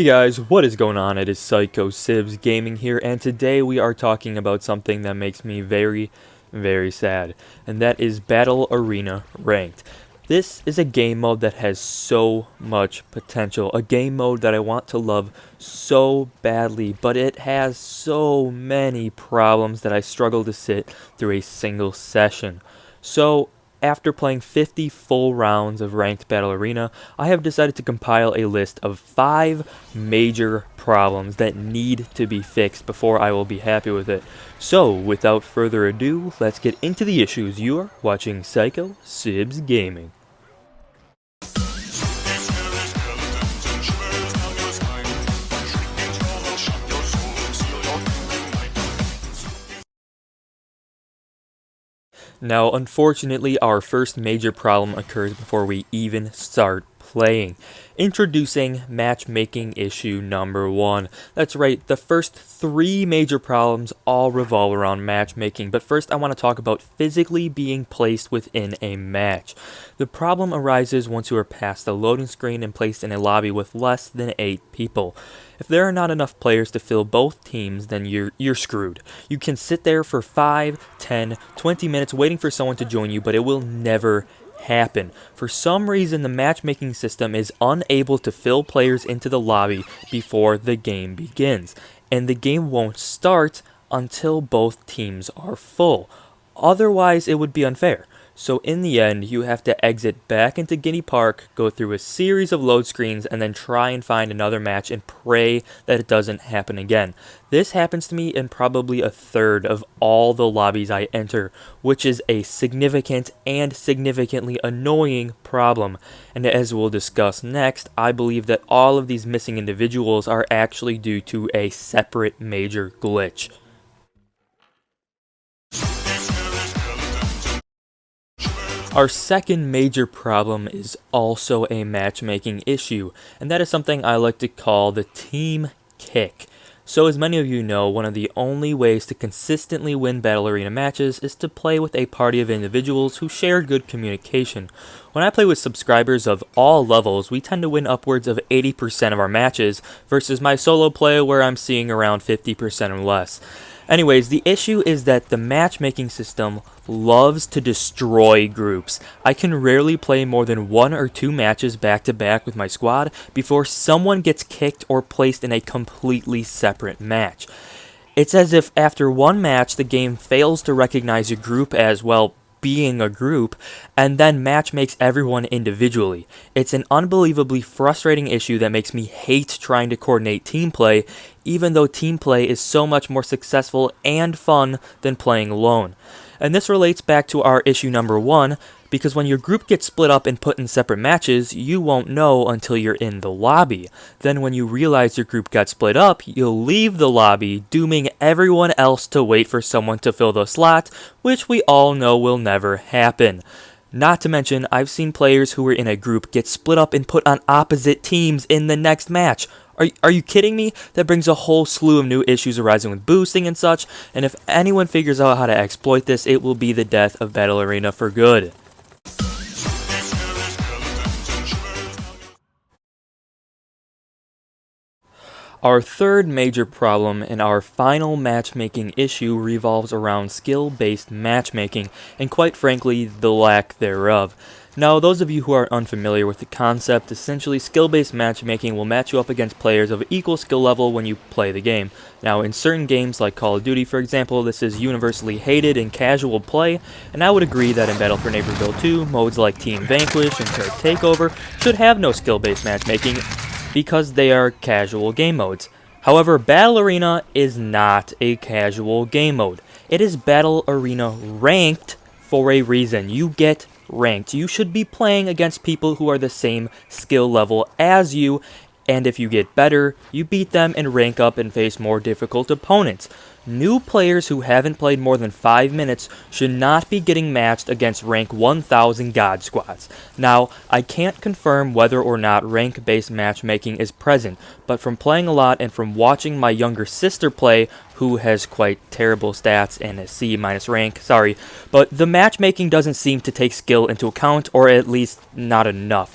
Hey guys, what is going on? It is Psycho Sibs Gaming here, and today we are talking about something that makes me very, very sad, and that is Battle Arena Ranked. This is a game mode that has so much potential, a game mode that I want to love so badly, but it has so many problems that I struggle to sit through a single session. So, after playing 50 full rounds of Ranked Battle Arena, I have decided to compile a list of 5 major problems that need to be fixed before I will be happy with it. So, without further ado, let's get into the issues. You are watching Psycho Sibs Gaming. Now, unfortunately, our first major problem occurs before we even start playing. Introducing matchmaking issue number 1. That's right, the first 3 major problems all revolve around matchmaking, but first I want to talk about physically being placed within a match. The problem arises once you are past the loading screen and placed in a lobby with less than 8 people. If there are not enough players to fill both teams, then you're screwed. You can sit there for 5, 10, 20 minutes waiting for someone to join you, but it will never happen. For some reason, the matchmaking system is unable to fill players into the lobby before the game begins, and the game won't start until both teams are full. Otherwise, it would be unfair. So in the end, you have to exit back into Guinea Park, go through a series of load screens, and then try and find another match and pray that it doesn't happen again. This happens to me in probably a third of all the lobbies I enter, which is a significant and significantly annoying problem. And as we'll discuss next, I believe that all of these missing individuals are actually due to a separate major glitch. Our second major problem is also a matchmaking issue, and that is something I like to call the team kick. So as many of you know, one of the only ways to consistently win Battle Arena matches is to play with a party of individuals who share good communication. When I play with subscribers of all levels, we tend to win upwards of 80% of our matches, versus my solo play where I'm seeing around 50% or less. Anyways, the issue is that the matchmaking system loves to destroy groups. I can rarely play more than 1 or 2 matches back to back with my squad before someone gets kicked or placed in a completely separate match. It's as if after one match the game fails to recognize your group as, well, being a group, and then match makes everyone individually. It's an unbelievably frustrating issue that makes me hate trying to coordinate team play, even though team play is so much more successful and fun than playing alone. And this relates back to our issue number 1, because when your group gets split up and put in separate matches, you won't know until you're in the lobby. Then when you realize your group got split up, you'll leave the lobby, dooming everyone else to wait for someone to fill the slot, which we all know will never happen. Not to mention, I've seen players who were in a group get split up and put on opposite teams in the next match. Are you kidding me? That brings a whole slew of new issues arising with boosting and such, and if anyone figures out how to exploit this, it will be the death of Battle Arena for good. Our third major problem and our final matchmaking issue revolves around skill-based matchmaking, and quite frankly, the lack thereof. Now, those of you who are unfamiliar with the concept, essentially skill-based matchmaking will match you up against players of equal skill level when you play the game. Now, in certain games like Call of Duty, for example, this is universally hated in casual play, and I would agree that in Battle for Neighborville 2, modes like Team Vanquish and Turret Takeover should have no skill-based matchmaking, because they are casual game modes. However, Battle Arena is not a casual game mode. It is Battle Arena ranked for a reason. You get ranked. You should be playing against people who are the same skill level as you, and if you get better, you beat them and rank up and face more difficult opponents. New players who haven't played more than 5 minutes should not be getting matched against rank 1000 God squads. Now, I can't confirm whether or not rank-based matchmaking is present, but from playing a lot and from watching my younger sister play, who has quite terrible stats and a C- rank, but the matchmaking doesn't seem to take skill into account, or at least not enough.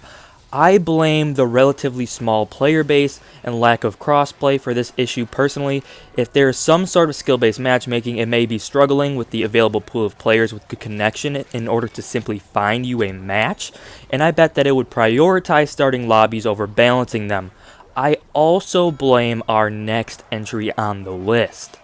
I blame the relatively small player base and lack of crossplay for this issue personally. If there is some sort of skill-based matchmaking, it may be struggling with the available pool of players with good connection in order to simply find you a match, and I bet that it would prioritize starting lobbies over balancing them. I also blame our next entry on the list.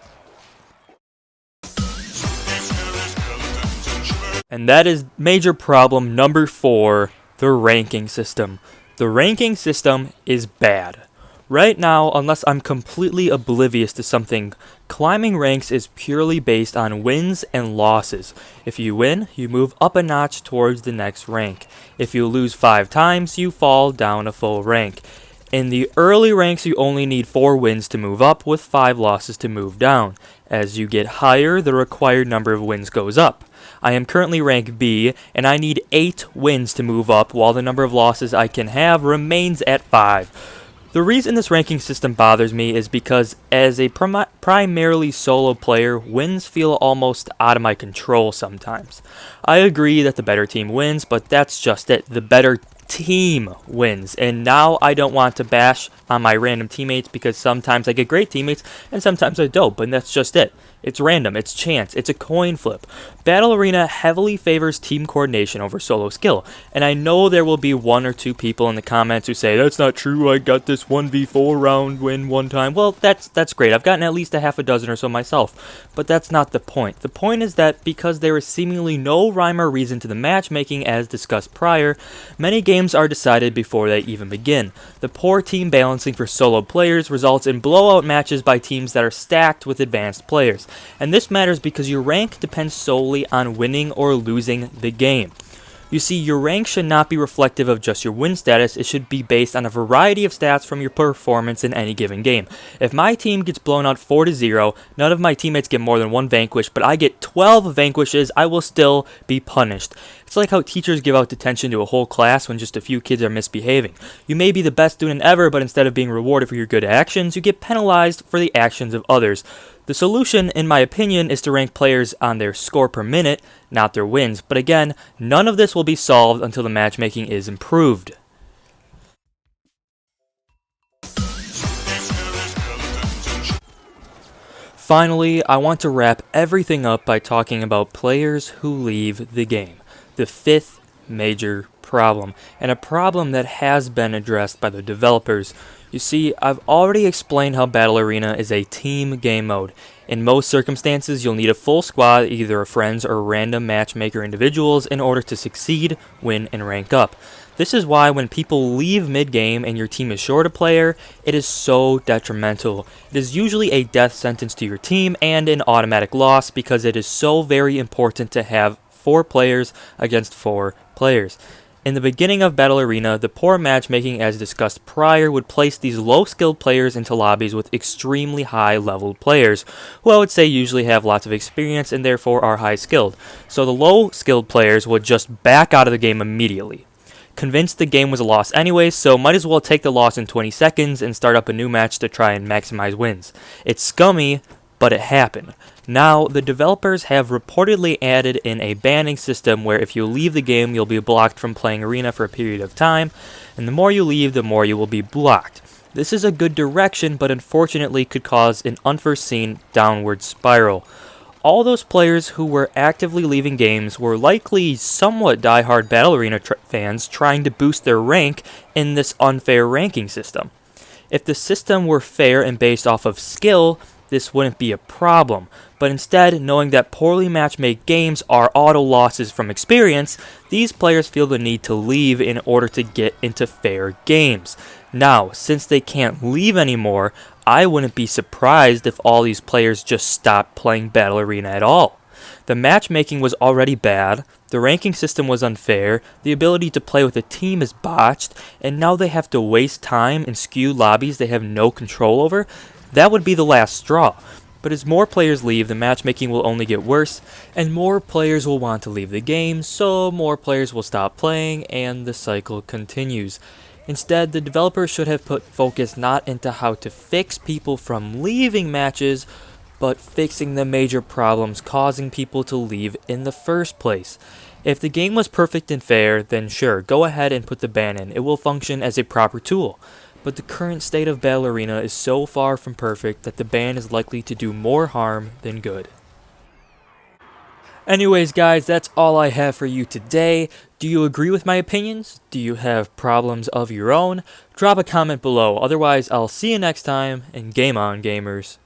And that is major problem number 4, the ranking system. The ranking system is bad. Right now, unless I'm completely oblivious to something, climbing ranks is purely based on wins and losses. If you win, you move up a notch towards the next rank. If you lose 5 times, you fall down a full rank. In the early ranks, you only need 4 wins to move up, with 5 losses to move down. As you get higher, the required number of wins goes up. I am currently rank B, and I need 8 wins to move up, while the number of losses I can have remains at 5. The reason this ranking system bothers me is because as a primarily solo player, wins feel almost out of my control sometimes. I agree that the better team wins, but that's just it. The better team wins. And now I don't want to bash on my random teammates because sometimes I get great teammates and sometimes I don't, but that's just it. It's random, it's chance, it's a coin flip. Battle Arena heavily favors team coordination over solo skill, and I know there will be 1 or 2 people in the comments who say, that's not true, I got this 1v4 round win one time. Well, that's great, I've gotten at least a half a dozen or so myself, but that's not the point. The point is that because there is seemingly no rhyme or reason to the matchmaking as discussed prior, many games are decided before they even begin. The poor team balancing for solo players results in blowout matches by teams that are stacked with advanced players. And this matters because your rank depends solely on winning or losing the game. You see, your rank should not be reflective of just your win status, it should be based on a variety of stats from your performance in any given game. If my team gets blown out 4-0, none of my teammates get more than 1 vanquish, but I get 12 vanquishes, I will still be punished. It's like how teachers give out detention to a whole class when just a few kids are misbehaving. You may be the best student ever, but instead of being rewarded for your good actions, you get penalized for the actions of others. The solution, in my opinion, is to rank players on their score per minute, not their wins. But again, none of this will be solved until the matchmaking is improved. Finally, I want to wrap everything up by talking about players who leave the game. The 5th major problem, and a problem that has been addressed by the developers. You see, I've already explained how Battle Arena is a team game mode. In most circumstances, you'll need a full squad, either of friends or random matchmaker individuals, in order to succeed, win, and rank up. This is why when people leave mid-game and your team is short a player, it is so detrimental. It is usually a death sentence to your team and an automatic loss because it is so very important to have 4 players against 4 players. In the beginning of Battle Arena, the poor matchmaking as discussed prior would place these low-skilled players into lobbies with extremely high-leveled players, who I would say usually have lots of experience and therefore are high-skilled. So the low-skilled players would just back out of the game immediately. Convinced the game was a loss anyway, so might as well take the loss in 20 seconds and start up a new match to try and maximize wins. It's scummy, but it happened. Now, the developers have reportedly added in a banning system where if you leave the game, you'll be blocked from playing Arena for a period of time, and the more you leave, the more you will be blocked. This is a good direction, but unfortunately could cause an unforeseen downward spiral. All those players who were actively leaving games were likely somewhat die-hard Battle Arena fans trying to boost their rank in this unfair ranking system. If the system were fair and based off of skill, this wouldn't be a problem, but instead, knowing that poorly match-made games are auto losses from experience, these players feel the need to leave in order to get into fair games. Now, since they can't leave anymore, I wouldn't be surprised if all these players just stopped playing Battle Arena at all. The matchmaking was already bad, the ranking system was unfair, the ability to play with a team is botched, and now they have to waste time in skewed lobbies they have no control over. That would be the last straw. But as more players leave, the matchmaking will only get worse, and more players will want to leave the game, so more players will stop playing, and the cycle continues. Instead, the developers should have put focus not into how to fix people from leaving matches, but fixing the major problems causing people to leave in the first place. If the game was perfect and fair, then sure, go ahead and put the ban in. It will function as a proper tool. But the current state of Battle Arena is so far from perfect that the ban is likely to do more harm than good. Anyways, guys, that's all I have for you today. Do you agree with my opinions? Do you have problems of your own? Drop a comment below. Otherwise, I'll see you next time, and game on, gamers.